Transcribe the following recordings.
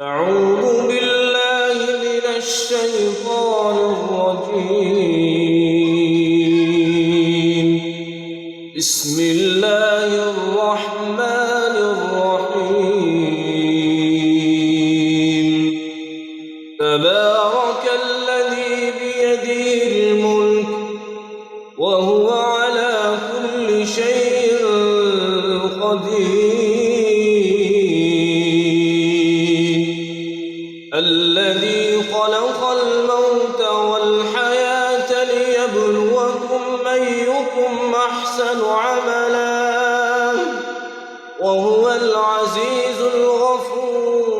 أعوذ بالله من الشيطان الرجيم. بسم الله الرحمن الرحيم. تبارك الذي بيده الملك وهو على كل شيء قدير. الذي خلق الموت والحياة ليبلوكم أيكم أحسن عملا وهو العزيز الغفور.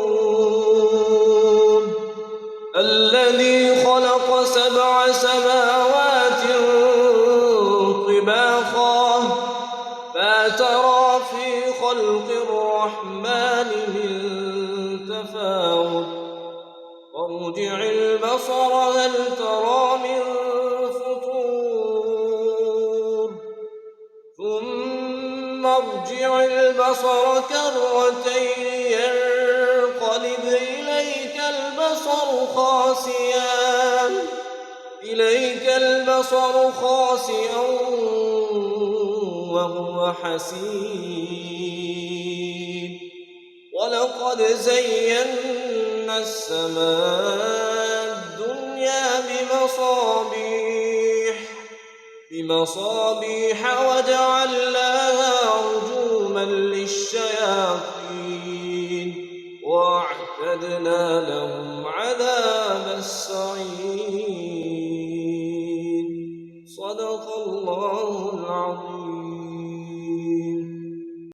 الذي خلق 7 سماوات طباقا ما ترى في خلق الرحمن من تفاوت وارجع البصر هل ترى من فطور ثم ارجع البصر كرتين ينقلب إليك البصر خاسئا وهو حسير. ولقد زينا السماء الدنيا بمصابيح وجعلناها رجوما للشياطين وأعتدنا لهم عذاب السعير. صدق الله